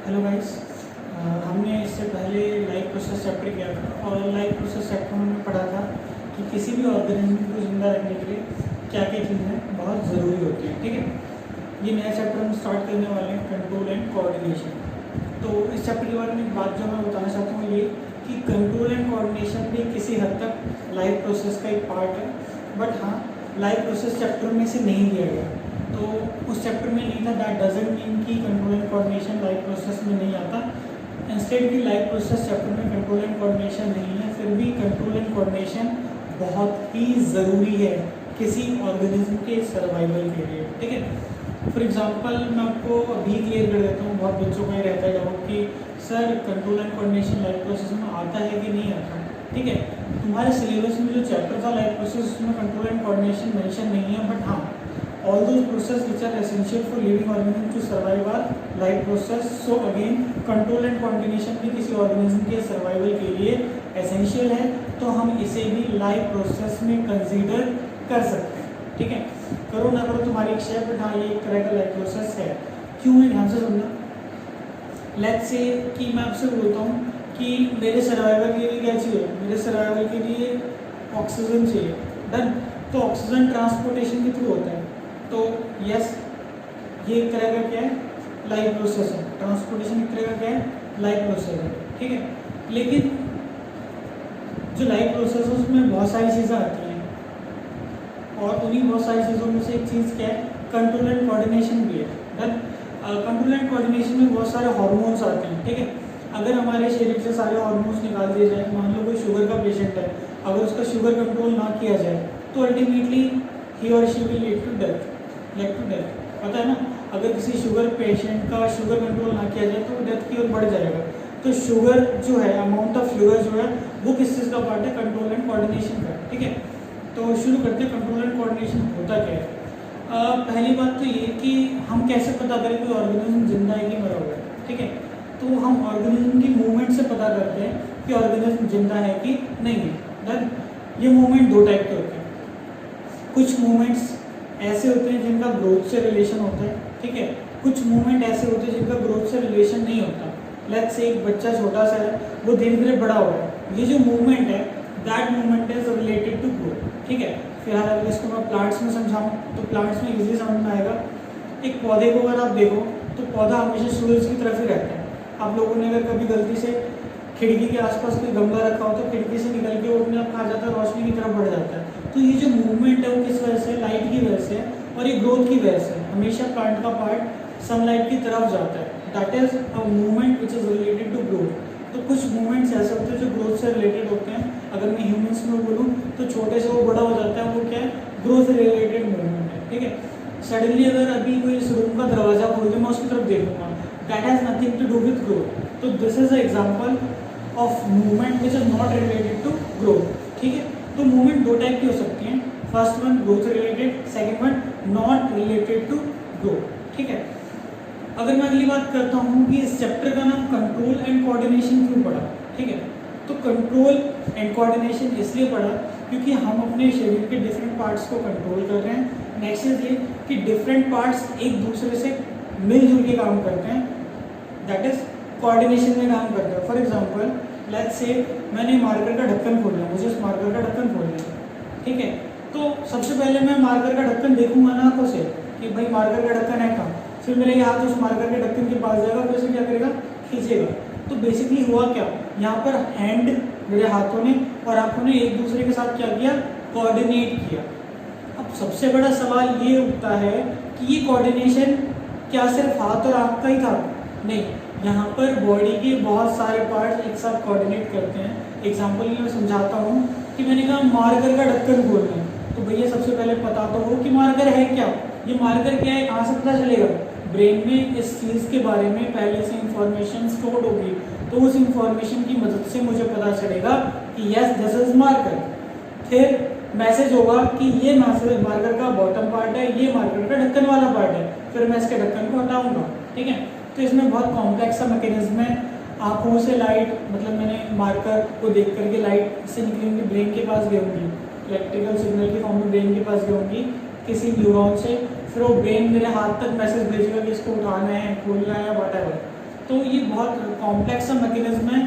Hello guys. हमने इससे पहले लाइफ प्रोसेस चैप्टर किया था और लाइफ प्रोसेस चैप्टर में हमने पढ़ा था कि किसी भी ऑर्गेनिज्म को जिंदा रखने के लिए क्या क्या चीज़ें बहुत ज़रूरी होती हैं। ठीक है, ये नया चैप्टर हम स्टार्ट करने वाले हैं, कंट्रोल एंड कोऑर्डिनेशन। तो इस चैप्टर के बारे में एक बात जो मैं बताना चाहता हूँ ये कि कंट्रोल एंड कोऑर्डिनेशन भी किसी हद तक लाइफ प्रोसेस का एक पार्ट है, बट हाँ लाइफ प्रोसेस चैप्टर में से नहीं दिया गया। तो उस चैप्टर में नहीं था, दैट डजंट मीन कि control and coordination life process में नहीं आता। इंस्टेड की लाइफ प्रोसेस चैप्टर में कंट्रोल एंड कोऑर्डिनेशन नहीं है, फिर भी कंट्रोल एंड कोऑर्डिनेशन बहुत ही ज़रूरी है किसी ऑर्गेनिज्म के सर्वाइवल के लिए। ठीक है, फॉर एग्जांपल मैं आपको अभी क्लियर कर देता हूँ, बहुत बच्चों का ही रहता है डाउट कि sir control and coordination life process में आता है कि नहीं आता। ठीक है, तुम्हारे सिलेबस में जो चैप्टर था लाइफ प्रोसेस उसमें कंट्रोल एंड कोऑर्डिनेशन मेंशन नहीं है, बट हाँ all those processes which are essential for living organism to survive are life process. So again control and coordination भी किसी organism के survival के लिए essential है, तो हम इसे भी life process में consider कर सकते हैं। ठीक है, करो ना करो तुम्हारी इच्छा है, बट हाँ ये एक तरह का life process है। क्यों है, ध्यान से सुनना। लेट्स से कि मैं आपसे बोलता हूँ कि मेरे सर्वाइवल के लिए क्या चाहिए, मेरे सर्वाइवल के लिए ऑक्सीजन चाहिए। डन, तो ऑक्सीजन ट्रांसपोर्टेशन के थ्रू होता है, तो यस ये एक तरह का क्या है, लाइफ प्रोसेस है। ट्रांसपोर्टेशन एक तरह का क्या है, लाइफ प्रोसेस है। ठीक है, लेकिन जो लाइफ प्रोसेस है उसमें बहुत सारी चीज़ें आती हैं और उन्हीं बहुत सारी चीज़ों में से एक चीज़ क्या है, कंट्रोल एंड कोऑर्डिनेशन भी है। डन, कंट्रोल एंड कोऑर्डिनेशन में बहुत सारे हार्मोन्स आते हैं। ठीक है, अगर हमारे शरीर से सारे हार्मोन्स निकाल दिए जाए, मान लो कोई शुगर का पेशेंट है, अगर उसका शुगर कंट्रोल ना किया जाए तो अल्टीमेटली ही और she will lead to death. पता है ना, अगर किसी शुगर पेशेंट का शुगर कंट्रोल ना किया जाए तो डेथ की ओर बढ़ जाएगा। तो शुगर जो है, अमाउंट ऑफ शुगर जो है वो किस चीज़ का पार्ट है, कंट्रोल एंड कोऑर्डिनेशन का। ठीक है, तो शुरू करते हैं, कंट्रोल एंड कोऑर्डिनेशन होता क्या है। पहली बात तो ये कि हम कैसे पता करें कि ऑर्गेनिज्म जिंदा है कि मरा हुआ है। ठीक है, तो हम ऑर्गेनिज्म की मूवमेंट से पता करते हैं कि ऑर्गेनिज्म जिंदा है कि नहीं है। डन, ये मूवमेंट दो टाइप के होते हैं। कुछ मूवमेंट्स ऐसे होते हैं जिनका ग्रोथ से रिलेशन होता है। ठीक है, कुछ मूवमेंट ऐसे होते हैं जिनका ग्रोथ से रिलेशन नहीं होता। लेट्स से एक बच्चा छोटा सा है, वो धीरे धीरे बड़ा हो रहा है, ये जो मूवमेंट है that movement is related to growth. ठीक है, फिलहाल अगर इसको मैं प्लांट्स में समझाऊँ तो प्लांट्स में इजीली समझ में आएगा। एक पौधे को अगर आप देखो तो पौधा हमेशा सूरज की तरफ ही रहता है। आप लोगों ने अगर कभी गलती से खिड़की के आसपास कोई गमला रखा हो तो खिड़की से निकल के वो अपने आप कहाँ जाता है, रोशनी की तरफ बढ़ जाता है। तो ये जो मूवमेंट है वो किस वजह से, लाइट की वजह से और ये ग्रोथ की वजह से। हमेशा प्लांट का पार्ट सनलाइट की तरफ जाता है, that is a movement which is related to growth. तो कुछ मूवमेंट्स ऐसे होते हैं जो ग्रोथ से रिलेटेड होते हैं। अगर मैं ह्यूमंस में बोलूँ तो छोटे से वो बड़ा हो जाता है, वो क्या है, ग्रोथ से रिलेटेड मूवमेंट है। ठीक है, सडनली अगर अभी कोई इस रूम का दरवाजा खोल के मैं उसकी तरफ देखूंगा, that has nothing to do with growth. तो this is a example of movement which is not related to growth. ठीक है, तो मूवमेंट दो टाइप की हो सकती हैं, first one growth related, second one not related to growth. ठीक है, अगर मैं अगली बात करता हूँ कि इस चैप्टर का नाम कंट्रोल एंड कोऑर्डिनेशन क्यों पड़ा। ठीक है, तो कंट्रोल एंड कोऑर्डिनेशन इसलिए पड़ा क्योंकि हम अपने शरीर के डिफरेंट पार्ट्स को कंट्रोल कर रहे हैं। नेक्स्ट इज ये कि डिफरेंट पार्ट्स एक दूसरे से मिलजुल के काम करते हैं, दैट इज कोऑर्डिनेशन में काम करते हैं। फॉर एग्जाम्पल लेट्स से मैंने मार्कर का ढक्कन खोलना, मुझे उस मार्कर का ढक्कन खोलना है। ठीक है, तो सबसे पहले मैं मार्कर का ढक्कन देखूंगा ना आंखों से कि भाई मार्कर का ढक्कन है कहाँ, फिर मेरे हाथ उस मार्कर के ढक्कन के पास जाएगा, फिर से क्या करेगा, खींचेगा। तो बेसिकली हुआ क्या, यहाँ पर हैंड मेरे हाथों ने और आंखों ने एक दूसरे के साथ क्या किया, कोऑर्डिनेट किया। अब सबसे बड़ा सवाल ये उठता है कि ये कोऑर्डिनेशन क्या सिर्फ हाथ और आंख का ही था, नहीं, यहाँ पर बॉडी के बहुत सारे पार्ट्स एक साथ कोऑर्डिनेट करते हैं। एग्जाम्पल मैं समझाता हूँ कि मैंने कहा मार्कर का ढक्कन खोलना है, तो भैया सबसे पहले पता तो हो कि मार्कर है क्या, ये मार्कर क्या है, कहाँ से पता चलेगा, ब्रेन में इस चीज़ के बारे में पहले से इंफॉर्मेशन स्टोर्ड होगी, तो उस इंफॉर्मेशन की मदद से मुझे पता चलेगा कि यस दिस इज मार्कर। फिर मैसेज होगा कि ये मैसेज मार्कर का बॉटम पार्ट है, ये मार्कर का ढक्कन वाला पार्ट है, फिर मैं इसके ढक्कन को हटाऊंगा। ठीक है, तो इसमें बहुत कॉम्प्लेक्स सा मैकेनिज्म है। आँखों से लाइट, मतलब मैंने मार्कर को देख करके लाइट से निकलेंगी, ब्रेन के पास गई होंगी, इलेक्ट्रिकल सिग्नल की फॉर्म में ब्रेन के पास गई होंगी किसी न्यूरॉन से, फिर वो ब्रेन मेरे हाथ तक मैसेज भेजेगा कि इसको उठाना है, खोलना है, व्हाटएवर। तो ये बहुत कॉम्प्लेक्स मैकेनिज्म है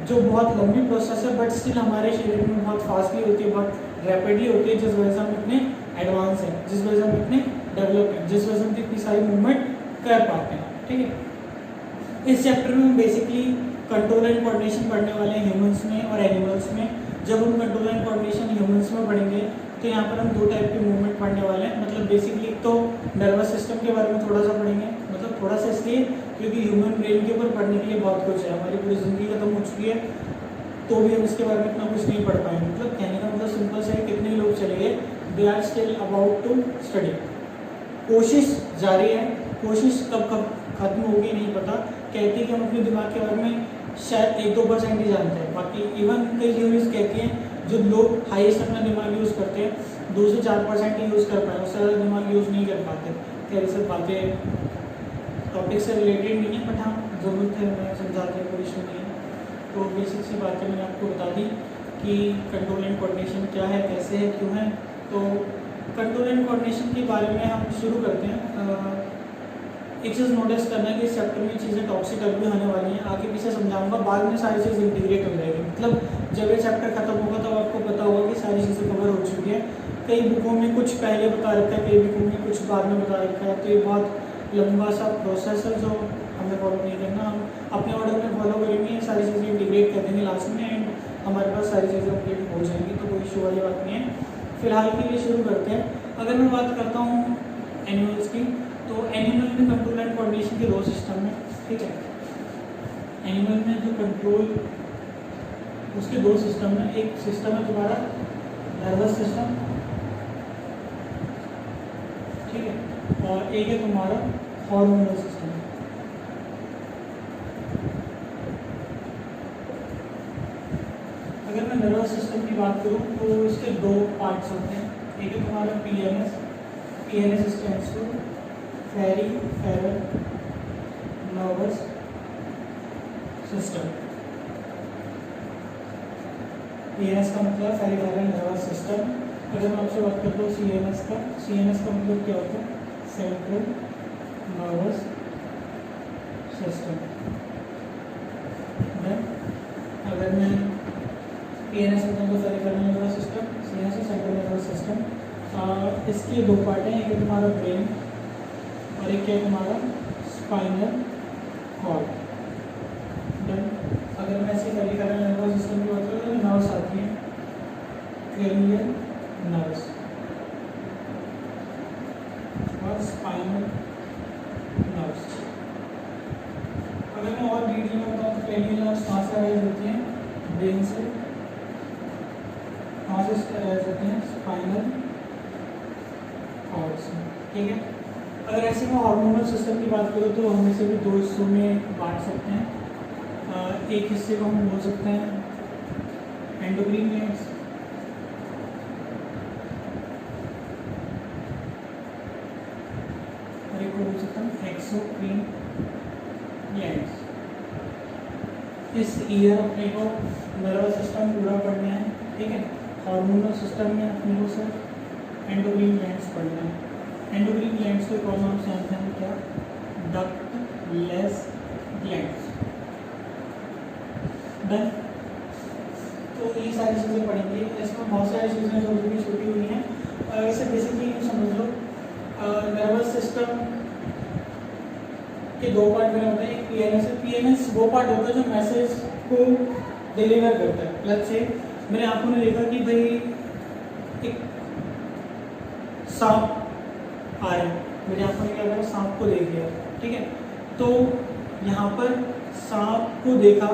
जो बहुत लंबी प्रोसेस है, बट स्टिल हमारे शरीर में बहुत फास्टली होती है, बहुत रैपिडली होती है, जिस वजह से हम इतने एडवांस हैं, जिस वजह से हम इतने डेवलप हैं, जिस वजह से हम इतनी सारी मूवमेंट कर पाते हैं। ठीक है, इस चैप्टर में हम बेसिकली कंट्रोल एंड कोऑर्डिनेशन पढ़ने वाले हैं ह्यूमंस में और एनिमल्स में। जब हम कंट्रोल एंड कोऑर्डिनेशन ह्यूमंस में पढ़ेंगे तो यहाँ पर हम दो टाइप की मूवमेंट पढ़ने वाले हैं। मतलब बेसिकली एक तो नर्वस सिस्टम के बारे में थोड़ा सा पढ़ेंगे, मतलब थोड़ा सा इसलिए क्योंकि ह्यूमन ब्रेन के ऊपर पढ़ने के लिए बहुत कुछ है, हमारी पूरी ज़िंदगी खत्म हो चुकी है तो भी हम इसके बारे में इतना कुछ नहीं पढ़ पाएंगे। मतलब कहने का मतलब सिंपल सा है, कितने लोग चले गए, they are still about to study. कोशिश जारी है, कोशिश कब कब खत्म होगी नहीं पता। कहती है कि हम अपने दिमाग के बारे में शायद 1-2% ही जानते हैं, बाकी इवन कई थ्योरीज कहती हैं जो लोग हाईएस्ट अपना दिमाग यूज़ करते हैं 2 से 4% ही यूज़ कर पाए, उससे ज़्यादा दिमाग यूज़ नहीं कर पाते। खैर सब बातें टॉपिक से रिलेटेड नहीं है, बट हाँ ज़रूरत है, मैं समझाते कोई इशू नहीं है। तो बेसिक सी बातें मैंने आपको बता दी कि कंट्रोल एंड कोऑर्डिनेशन क्या है, कैसे है, क्यों है। तो कंट्रोल एंड कोऑर्डिनेशन के बारे में हम शुरू करते हैं। एक चीज़ नोटिस करना है कि इस चैप्टर में चीज़ें टॉक्सिक भी होने वाली हैं, आगे पीछे समझाऊंगा, बाद में सारी चीज़ इंटीग्रेट हो जाएगी। मतलब जब ये चैप्टर खत्म होगा तो आपको पता होगा कि सारी चीज़ें कवर हो चुकी है। कई बुकों में कुछ पहले बता रखा है, कई बुकों में कुछ बाद में बता रखा है, तो ये बहुत लंबा सा प्रोसेस है जो हमें फॉलो नहीं करना। हम अपने ऑर्डर में फॉलो करेंगे, सारी चीज़ें इंटीग्रेट कर देंगे लास्ट में, एंड हमारे पास सारी चीज़ें कंप्लीट हो जाएंगी, तो कोई इशू वाली बात नहीं है। फिलहाल के लिए शुरू करते हैं। अगर मैं बात करता हूँ एनिमल्स की, तो एनिमल में कंट्रोल एंड कोऑर्डिनेशन के 2 सिस्टम है। ठीक है, एनिमल में जो कंट्रोल उसके 2 सिस्टम है। एक सिस्टम है तुम्हारा नर्वस सिस्टम, ठीक है, और एक है तुम्हारा हार्मोनल सिस्टम। अगर मैं नर्वस सिस्टम की बात करूं तो इसके 2 पार्ट्स होते हैं। एक है तुम्हारा PNS, PNS stands for peripheral nervous system. PNS का मतलब पेरिफेरल नर्वस सिस्टम। अगर मैं आपसे बात करता हूँ सीएनएस का, सीएनएस का मतलब क्या होता है, सेंट्रल नर्वस सिस्टम। अगर मैं पीएनएस बताऊँ तो पेरिफेरल नर्वस सिस्टम, सीएनएस है सेंट्रल नर्वस सिस्टम। इसके 2 पार्ट हैं, एक है तुम्हारा ब्रेन और एक है तुम्हारा स्पाइनल कॉर्ड। डन। अगर मैं ऐसे पेरिफेरल नर्वस सिस्टम की बात करूँ तो नर्व्स आती हैं, क्रेनियल नर्व्स और स्पाइनल नर्व्स। अगर मैं और डिटेल में बताऊँ तो क्रेनियल नर्व्स कहाँ से अरेंज होती हैं, ब्रेन से। कहाँ से अरेंज होती हैं, स्पाइनल कॉर्ड से। ठीक है, अगर ऐसे में हार्मोनल सिस्टम की बात करूँ तो हम इसे भी 2 हिस्सों में बांट सकते हैं। एक हिस्से को हम बोल सकते हैं एंडोक्रीन ग्लैंड्स, और एक को बोल सकते हैं एक्सोक्रीन ग्लैंड्स। इस ईयर अपने को नर्वस सिस्टम पूरा पढ़ना है। ठीक है, हार्मोनल सिस्टम में अपने को सिर्फ एंडोक्रीन ग्लैंड्स पढ़ना है। एंडोक्रीन ग्लैंड्स को कौन नाम से जानते हैं क्या, डक्टलेस ग्लैंड्स। डन। तो ये सारी चीज़ें पढ़ेंगे, इसमें बहुत सारी चीज़ें जो भी छुटी हुई हैं। और ऐसे बेसिकली समझ लो नर्वस सिस्टम के 2 पार्ट बने होते हैं। एक पीएनएस है, पीएनएस वो पार्ट होता है जो मैसेज को डिलीवर करता है। लेट्स से मेरे आंखों ने देखा कि भाई एक सांप आ रहा है, मेरे आंखों ने क्या करा, सांप को देख लिया। ठीक है, तो यहाँ पर सांप को देखा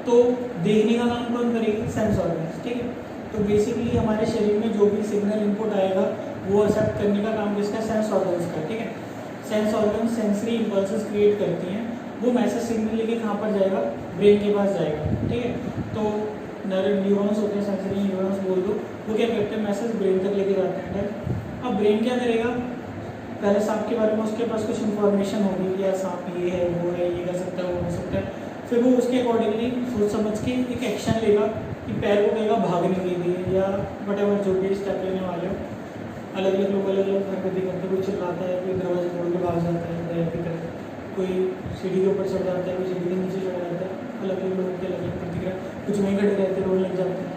तो देखने का काम कौन करेगी, सेंस ऑर्गन्स। ठीक है, तो बेसिकली हमारे शरीर में जो भी सिग्नल इनपुट आएगा वो एक्सेप्ट करने का काम किसका, सेंस ऑर्गन्स का। ठीक है, sense organs sensory impulses create करती हैं, वो मैसेज सिग्नल लेके कहाँ पर जाएगा, ब्रेन के पास जाएगा। ठीक है, तो न्यूरॉन्स होते हैं, सेंसरी न्यूरॉन्स बोल दो, वो क्या करते हैं, मैसेज ब्रेन तक लेके जाते हैं। अब ब्रेन क्या करेगा, पहले सांप के बारे में उसके पास कुछ इन्फॉर्मेशन होगी कि यार सांप ये है, वो है, ये कर सकता है, वो हो सकता है। फिर वो उसके अकॉर्डिंगली सोच समझ के एक एक्शन लेगा कि पैर को कहेगा भागने के लिए या वटेवर जो भी स्टेप लेने वाले हो। अलग अलग लोग अलग अलग हरकतें करते, कोई चिल्लाता है, कोई दरवाजा तोड़ के भाग जाता है, ऐसी तरह कोई सीढ़ी के ऊपर चढ़ जाता है, कोई सीढ़ी के नीचे चढ़ जाता है, अलग अलग लोगों की अलग अलग प्रतिक्रिया, कुछ वहीं खड़े रहते हैं, रोड लग जाते हैं।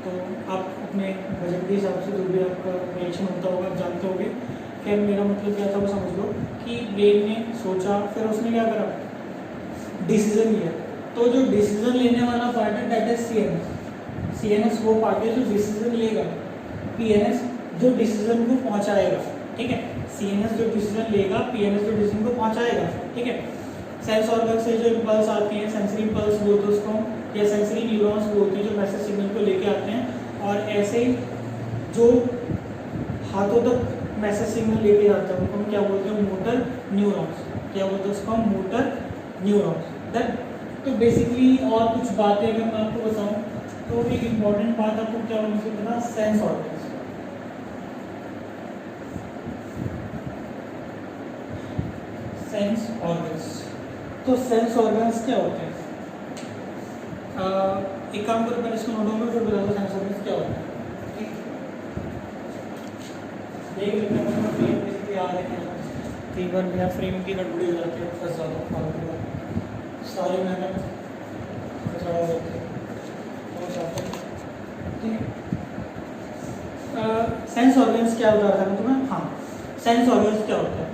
तो आप अपने बजट के हिसाब से जो भी आपका रिएक्शन होता होगा आप जानते होंगे। खैर मेरा मतलब क्या था वो समझ लो कि ब्रेन ने सोचा, फिर उसने क्या करा, डिसीजन लिया। तो जो डिसीजन लेने वाला पार्ट है दैट इज सीएनएस। सीएनएस वो पार्ट है जो डिसीजन लेगा, पीएनएस जो डिसीजन को पहुंचाएगा, ठीक है। सीएनएस जो डिसीजन लेगा, पीएनएस जो डिसीजन को पहुंचाएगा, ठीक है। सेंस ऑर्गन से जो इम्पल्स आती हैं, सेंसरी इम्पल्स बोलते हैं उसको, या सेंसरी न्यूरॉन्स बोलते हैं, जो मैसेज सिग्नल को लेके आते हैं। और ऐसे ही जो हाथों तक मैसेज सिग्नल लेके जाता है उनको हम क्या बोलते हैं, मोटर न्यूरॉन्स। क्या बोलते हैं उसको, मोटर न्यूरॉन्स। दैट तो बेसिकली और कुछ बातें अगर मैं आपको बताऊं तो एक इम्पॉर्टेंट बात आपको क्या होनी चाहिए पता, सेंस ऑर्गन्स। सेंस ऑर्गन्स, तो सेंस ऑर्गन्स क्या होते हैं? एक काम करो, पहले इसको नोट में फिर बता दो सेंस ऑर्गन्स क्या होते हैं। देख लेते हैं मतलब फ्रेम बेसिकली आ रहे हैं, कई बार मेरा फ्रेम की गड़बड़ी हो जाती है, फंस जाता हूँ फालतू में, सारी मेहनत खराब हो जाती है, ठीक है। सेंस ऑर्गन्स क्या बता रहा था तुम्हें? हाँ, सेंस ऑर्गन्स क्या होता है?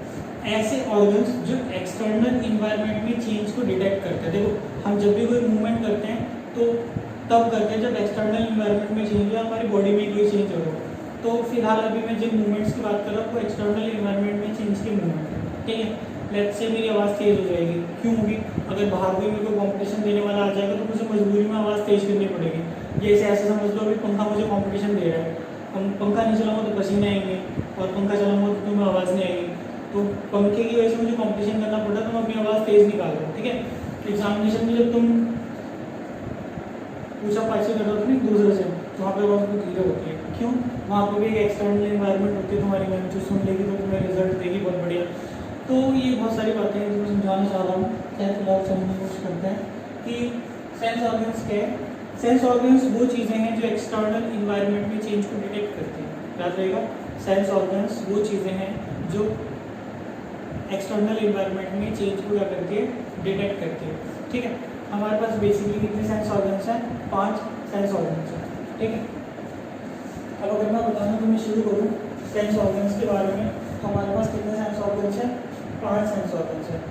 ऐसे ऑर्गन्स जो एक्सटर्नल इन्वायरमेंट में चेंज को डिटेक्ट करते हैं। देखो हम जब भी कोई मूवमेंट करते हैं तो तब करते हैं जब एक्सटर्नल इन्वायरमेंट में चेंज हो, हमारी बॉडी में कोई चेंज हो। तो फिलहाल अभी मैं जिन मूवमेंट्स की बात कर रहा हूँ वो एक्सटर्नल इन्वायरमेंट में चेंज के मूवमेंट है, ठीक है। लेट्स से मेरी आवाज़ तेज़ हो जाएगी, क्यों होगी? अगर बाहर कोई मेरे को कॉम्पिटिशन देने वाला आ जाएगा तो मुझे मजबूरी में आवाज़ तेज़ करनी पड़ेगी। जैसे ऐसे समझ लो अभी पंखा मुझे कॉम्पिटिशन दे रहा है, पंखा नहीं चलाऊंगा तो पसीने आएंगे, और पंखा चलाऊंगा तो तुम्हें आवाज़ नहीं आएगी। तो पंखे की वजह से मुझे कॉम्पिटिशन करना पड़ा तो मैं अपनी आवाज़ तेज़ निकाल रहा हूँ, ठीक है। एग्जामिनेशन में जब तुम पूछा पाछी कर रहे हो एक दूसरे से तो वहाँ पर आवाज़ बहुत धीरे होती है, क्यों? वहाँ पर भी एक एक्सटर्नल इन्वायरमेंट होती है, तुम्हारी मैम जो सुन लेगी तो तुम्हें रिजल्ट देगी बहुत बढ़िया। तो ये बहुत सारी बातें हैं जो मैं समझाना चाह रहा हूँ, क्या फिलहाल समझने की कोशिश करते हैं कि सेंस ऑर्गन्स क्या है। सेंस ऑर्गन्स वो चीज़ें हैं जो एक्सटर्नल इन्वायरमेंट में चेंज को डिटेक्ट करती हैं, याद रहेगा। सेंस ऑर्गन्स वो चीज़ें हैं जो एक्सटर्नल इन्वायरमेंट में चेंज को क्या करती है, डिटेक्ट करती है, ठीक है। हमारे पास बेसिकली कितने सेंस ऑर्गन्स हैं? 5 सेंस ऑर्गन्स हैं, ठीक है। अब अगर मैं बताना तो मैं शुरू करूँ सेंस ऑर्गन्स के बारे में, तो हमारे पास कितने सेंस ऑर्गन्स हैं? 5 सेंस ऑर्गन्स हैं।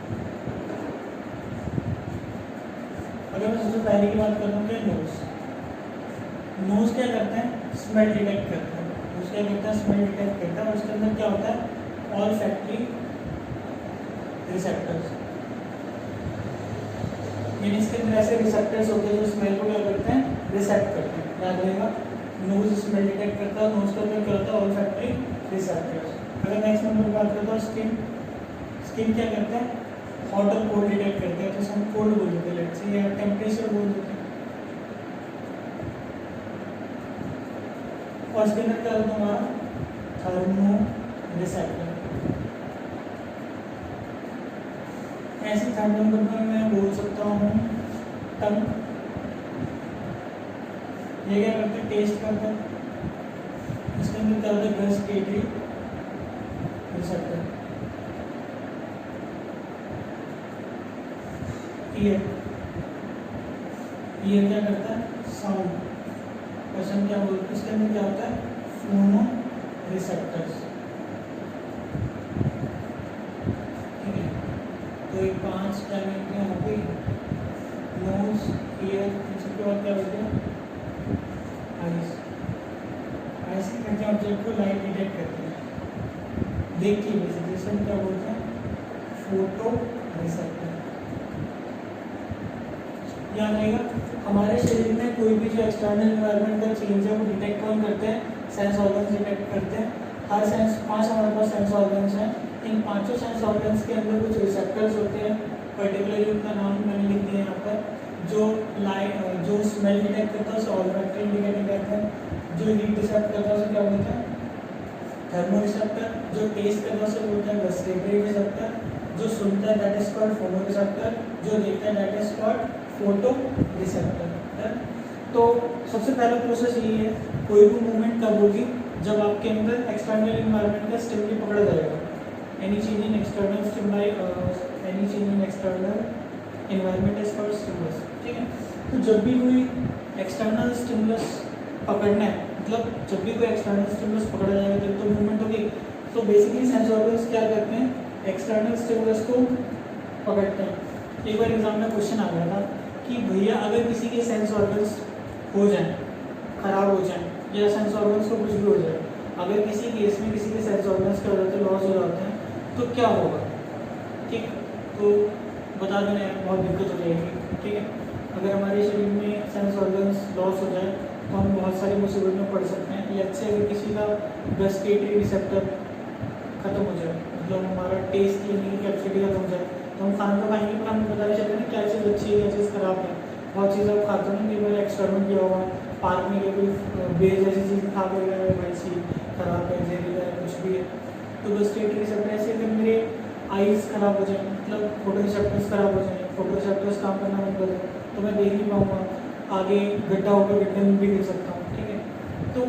अगर मैं सबसे पहले की बात करूँ तो नोज। नोज क्या करते हैं? स्मेल डिटेक्ट करते हैं। नोज क्या करता है? स्मेल डिटेक्ट करता है। और उसके अंदर क्या होता है? ऑलफैक्टरी रिसेप्टर्स। यानी इसके अंदर ऐसे रिसेप्टर्स होते हैं जो स्मेल को क्या करते हैं? रिसेप्ट करते हैं, याद रहेगा। नोज स्मेल डिटेक्ट करता है, नोज का अंदर क्या होता है? ऑलफैक्टरी रिसेप्टर्स। अगर नेक्स्ट नंबर बात करते हैं स्किन। स्किन क्या करते हैं? हॉट और कोल्ड डिटेक्ट करते हैं, तो हम कोल्ड बोल देते हैं, लेट्स से, या टेम्परेचर बोल देते हैं। और इसके अंदर क्या होता है हमारा? Thermo receptor. ऐसे थर्ड नंबर पर मैं बोल सकता हूँ टंग। ये क्या करते हैं? टेस्ट करते हैं। इसके अंदर क्या होता है? Gustatory receptor. ईयर। ईयर क्या करता है? साउंड। क्वेश्चन क्या बोलते हैं? इसके अंदर क्या होता है? फोनो रिसेप्टर्स, ठीक है। तो ये 5 डायमेंशन हो गई। नोज, ईयर, इसके बाद क्या बोलते हैं? आइज। आइज की करते हैं ऑब्जेक्ट को लाइट डिटेक्ट करते हैं, देख के बेसिकली इसको क्या बोलते हैं? Photo receptor. याद रहेगा, हमारे शरीर में कोई भी जो एक्सटर्नल इन्वायरमेंट का चेंज है वो डिटेक्ट कौन करते हैं? सेंस ऑर्गन्स डिटेक्ट करते हैं। हर सेंस 5 हमारे पास सेंस ऑर्गन्स हैं। इन 5 सेंस ऑर्गन्स के अंदर कुछ रिसेप्टर्स होते हैं, पर्टिकुलरली उनका नाम मैंने लिख दिया यहाँ पर। जो स्मेल डिटेक्ट करता है उसे ऑलफैक्टरी इंडिकेटर कहते हैं। जो हीट डिटेक्ट करता है उसे क्या बोलते हैं? Thermo receptor. जो टेस्ट करता है उसे बोलते हैं गस्टेटरी रिसेप्टर। जो सुनता है दैट इज कॉल्ड फोनो रिसेप्टर। जो देखता है that is called photo receptor. तो सबसे पहला प्रोसेस यही है, कोई भी मूवमेंट कब होगी? जब आपके अंदर एक्सटर्नल इन्वायरमेंट का स्टिमुली पकड़ा जाएगा। Any change in external any change in external environment as per stimulus, ठीक है। तो जब भी कोई एक्सटर्नल स्टिमुलस पकड़ना है, मतलब जब भी कोई एक्सटर्नल स्टिमुलस पकड़ा जाएगा तब तो मूवमेंट होगी। तो बेसिकली सेंस ऑर्गन्स क्या करते हैं, एक्सटर्नल स्टिमुलस को पकड़ते हैं। एक बार एग्जाम में क्वेश्चन आ गया था कि भैया अगर किसी के सेंस ऑर्गन्स हो जाए, खराब हो जाए, या सेंस ऑर्गन्स को कुछ भी हो जाए, अगर किसी केस में किसी के सेंस ऑर्गन्स क्या हो जाते हैं, लॉस हो जाते हैं, तो क्या होगा, ठीक। तो बता देना यार, बहुत दिक्कत हो जाएगी, ठीक है। अगर हमारे शरीर में सेंस ऑर्गन्स लॉस हो जाए तो हम बहुत सारी मुसीबत में पड़ सकते हैं। या से अगर किसी का गस्टेटरी रिसेप्टर खत्म हो जाए, मतलब हमारा टेस्ट लेने की कैपेसिटी खत्म हो जाए, तो हम खाना तो खाएंगे पर हमें पता नहीं चलेगा ना क्या चीज़ अच्छी है क्या चीज़ खराब है। बहुत चीज़ आप खाते हो ना, मेरा एक्सपेरिमेंट किया हुआ, पार्क में कोई बेर जैसी चीज़ खा कर गया है, भाई चीज़ खराब है, जहरीला है, कुछ भी है। तो गस्टेटरी रिसेप्टर ऐसे अगर मेरे आईज खराब हो जाए, मतलब फोटो रिसेप्टर्स खराब हो जाए, फोटो रिसेप्टर्स काम करना बंद कर दें, तो मैं देख नहीं पाऊँगा, आगे गड्ढा होकर गड्ढे में भी गिर सकता हूँ, ठीक है। तो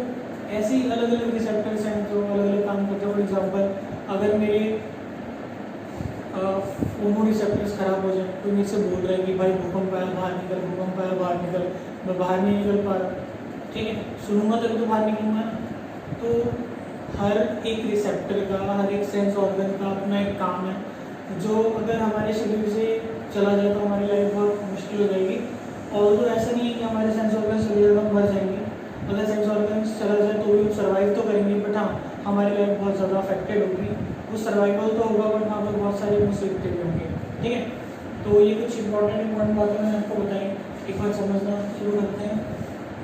ऐसे ही अलग अलग रिसेप्टर्स हैं जो अलग अलग काम करते हैं। फॉर एग्जाम्पल, अगर मेरे फोनो रिसेप्टर्स खराब हो जाए, तो मुझसे बोल रहा है कि भाई भूकंप आया बाहर निकल, भूकंप आया बाहर निकल, मैं बाहर नहीं निकल पा रहा, ठीक है। सुनूंगा तभी तो बाहर निकलूंगा। तो हर एक रिसेप्टर का, हर एक सेंस ऑर्गन का अपना एक काम है, जो अगर हमारे शरीर से चला जाए तो हमारी लाइफ बहुत मुश्किल हो जाएगी। और तो ऐसा नहीं है कि हमारे सेंस ऑर्गन चले जाए तो हम मर जाएंगे, अगर सेंस ऑर्गन चला जाए तो भी सर्वाइव तो करेंगे, बट हाँ हमारी लाइफ बहुत ज़्यादा अफेक्टेड होगी। वो सर्वाइवल तो होगा बट वहाँ पर बहुत सारी मुसीबतें भी होंगी, ठीक है। तो ये कुछ इंपॉर्टेंट बातें मैंने आपको बताई, एक बार समझना शुरू करते हैं।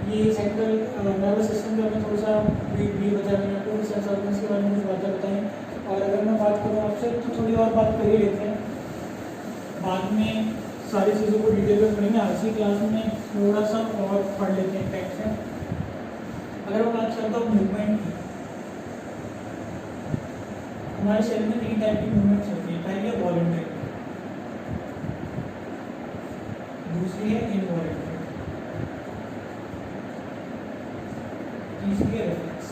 ये सेंट्रल नर्वस सिस्टम के बारे में थोड़ा सा भी बताया, आपको सेंस ऑर्गन्स के बारे में कुछ बातें बताएं। और अगर मैं बात करूँ आपसे तो थोड़ी और बात कर ही लेते हैं, बाद में सारी चीज़ों को डिटेल में पढ़ेंगे। आज की क्लास में थोड़ा सा और पढ़ लेते हैं फैक्ट से। अगर मैं बात करता हूँ मूवमेंट, हमारे शरीर में 3 टाइप की मूवमेंट्स होती है। पहली है वॉलंटरी, दूसरी है इनवॉलंटरी, तीसरी है रिफ्लेक्स।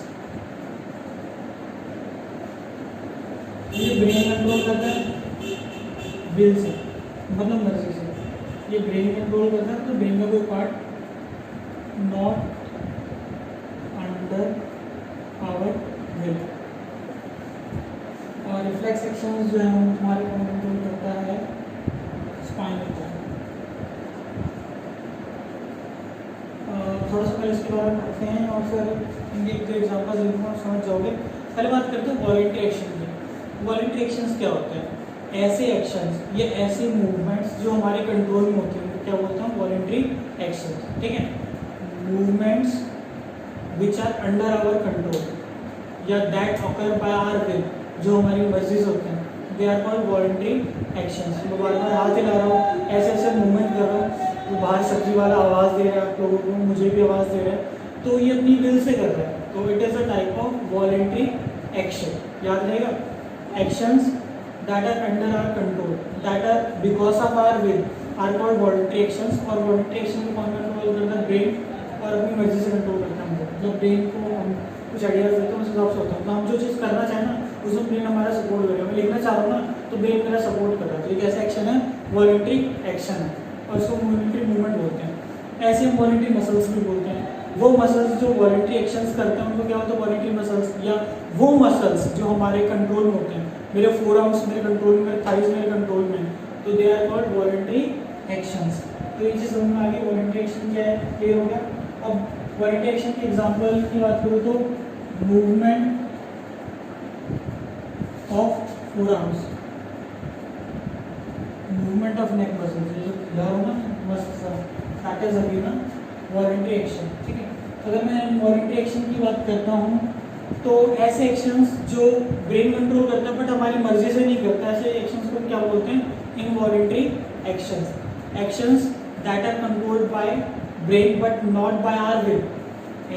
ये ब्रेन कंट्रोल करता है विल से, मतलब मर्जी से। ये ब्रेन कंट्रोल करता है, तो ब्रेन का कोई part not under our will. और रिफ्लेक्स एक्शंस जो है हमारे को कंट्रोल करता है स्पाइनल कॉर्ड। थोड़ा सा पहले इसके बारे में पढ़ते हैं और फिर इनके जो एग्जाम्पल जरूर समझ जाओगे। पहले बात करते हैं वॉलंटरी एक्शन की। वॉलंटरी एक्शंस क्या होते हैं? ऐसे एक्शंस, ये ऐसे मूवमेंट्स जो हमारे कंट्रोल में होते हैं, क्या बोलते हैं? वॉलंटरी एक्शंस, ठीक है। Movements which are under our control या that occur by our will, जो हमारी मर्जी से होते हैं, they are called voluntary actions. मैं बार बार हाथ हिला रहा हूँ, ऐसे ऐसे मूवमेंट कर रहा हूँ, तो बाहर सब्जी वाला आवाज़ दे रहा है आप लोगों को, मुझे भी आवाज़ दे रहा है, तो ये अपनी विल से कर रहा है, तो it is a type of voluntary action. याद रहेगा, actions that are under our control, that are because of our will, are called voluntary actions। और voluntary action को कौन कंट्रोल करता है? ब्रेन, और अपनी मर्जी से कंट्रोल करता है हमको। जब ब्रेन को हम कुछ आइडियाज देते हैं उस हिसाब से होता है, तो हम जो चीज़ करना चाहें ना उसमें ब्रेन हमारा सपोर्ट करेगा। मैं लिखना चाह रहा हूँ ना तो ब्रेन मेरा सपोर्ट कर रहा है, तो एक ऐसा एक्शन है, वॉलंटरी एक्शन है, और इसको वॉलंटरी मूवमेंट बोलते हैं। ऐसे हम वॉलंटरी मसल्स भी बोलते हैं। वो मसल्स जो वॉलंटरी एक्शंस करते हैं उनको क्या होता है? Voluntary muscles. या वो मसल्स जो हमारे कंट्रोल में होते हैं, मेरे फोर आर्म्स मेरे कंट्रोल में, मेरे थाइज मेरे कंट्रोल में, तो they are called voluntary actions. तो ये चीज़ समझ में आ गई, वॉलंटरी एक्शन क्या है, क्लियर हो गया। अब वॉलंटरी एक्शन के एग्जांपल की बात करूँ तो movement of four arms, movement of neck muscles, जो इधर हो ना मसल, दैट इज अगेन ना वॉलंटरी एक्शन, ठीक है। अगर मैं वॉलंटरी एक्शन की बात करता हूँ तो ऐसे एक्शंस जो ब्रेन कंट्रोल करता है बट हमारी मर्जी से नहीं करता, ऐसे एक्शंस को क्या बोलते हैं? Involuntary actions. Actions that are controlled by brain but not by our will.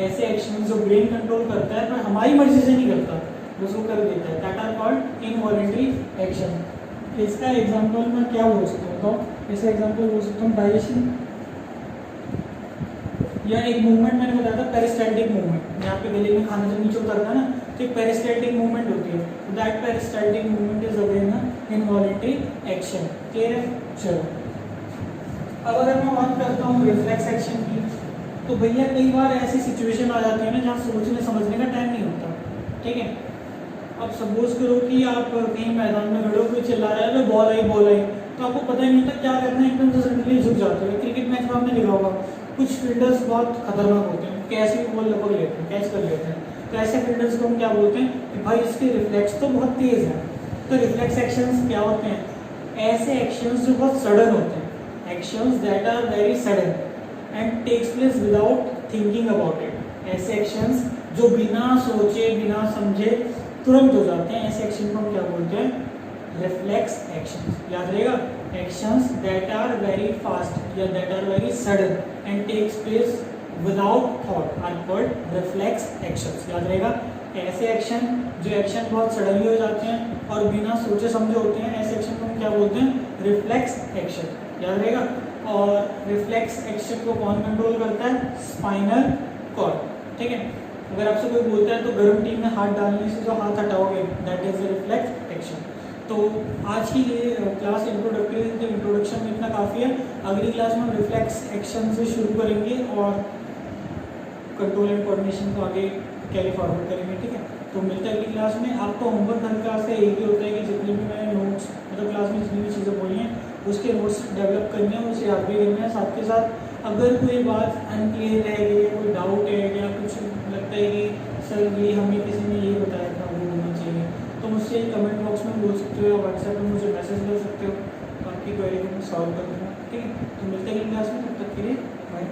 ऐसे एक्शंस जो ब्रेन कंट्रोल करता है पर हमारी मर्जी से नहीं करता, उसको कर देता है, that are called involuntary action. इसका एग्जांपल मैं क्या बोल सकता हूँ? इसका एग्जांपल बोल सकता हूँ डाइजेशन, या एक मूवमेंट मैंने बताया था पेरिस्टाल्टिक मूवमेंट। यहाँ पे गले में खाना जब नीचे उतरता है ना, तो एक पेरिस्टाल्टिक मूवमेंट होती है। That peristaltic movement is again involuntary action. Clear है? चलो अब अगर मैं बात करता हूँ रिफ्लेक्स एक्शन की, तो भैया कई बार ऐसी सिचुएशन आ जाती है ना जहाँ सोचने समझने का टाइम नहीं होता। ठीक है, अब सपोज करो कि आप कहीं मैदान में खड़े हो, कोई चिल्ला रहा है बॉल आई बॉल आई, तो आपको पता ही नहीं होता क्या करना है, एकदम से सडनली झुक जाते हो। क्रिकेट मैच में आपने देखा होगा कुछ फील्डर्स बहुत खतरनाक होते हैं, कैसे भी बॉल लगभग लेते हैं, कैच कर लेते हैं, तो ऐसे फील्डर्स को हम क्या बोलते हैं कि भाई इसके रिफ्लेक्स तो बहुत तेज है। तो रिफ्लेक्स एक्शंस क्या होते हैं? ऐसे एक्शंस जो बहुत सडन होते हैं, actions that are very sudden and takes place without thinking about it. ऐसे एक्शंस जो बिना सोचे बिना समझे तुरंत हो जाते हैं, ऐसे एक्शन को हम क्या बोलते हैं? Reflex actions. याद रहेगा, actions that are very fast या that are very sudden and takes place without thought are called reflex actions. याद रहेगा, ऐसे एक्शन जो एक्शन बहुत सडनली हो जाते हैं और बिना सोचे समझे होते हैं, ऐसे एक्शन को हम क्या बोलते हैं? Reflex action. याद रहेगा। और रिफ्लेक्स एक्शन को कौन कंट्रोल करता है? Spinal cord. ठीक है, अगर आपसे कोई बोलता है तो गर्म टी में हाथ डालने से जो हाथ हटाओगे दैट इज रिफ्लेक्स एक्शन। तो आज की ये क्लास इंट्रोडक्शन में इतना काफ़ी है। अगली क्लास में हम रिफ्लेक्स एक्शन से शुरू करेंगे और कंट्रोल एंड कोऑर्डिनेशन को आगे कैरी फॉरवर्ड करेंगे। ठीक है, तो मिलते हैं अगली क्लास में। आपको होमवर्क हर क्लास का एक ही होता है कि जितनी भी मैंने नोट्स मतलब क्लास में जितनी भी चीज़ें बोली हैं उसके नोट्स डेवलप करने हैं, उसे याद भी करना है। साथ के साथ अगर कोई बात अनक्लियर रह गई, कोई डाउट है या कुछ लगता है कि सर ये हमें किसी ने ये बताया था वो होना चाहिए, तो मुझसे कमेंट बॉक्स में बोल सकते हो या व्हाट्सएप में मुझे मैसेज कर सकते हो, आपकी क्वेरी को मैं सॉल्व कर दूँगा। ठीक है, तो मिलते हैं अगली क्लास में, तब तक के लिए बाय।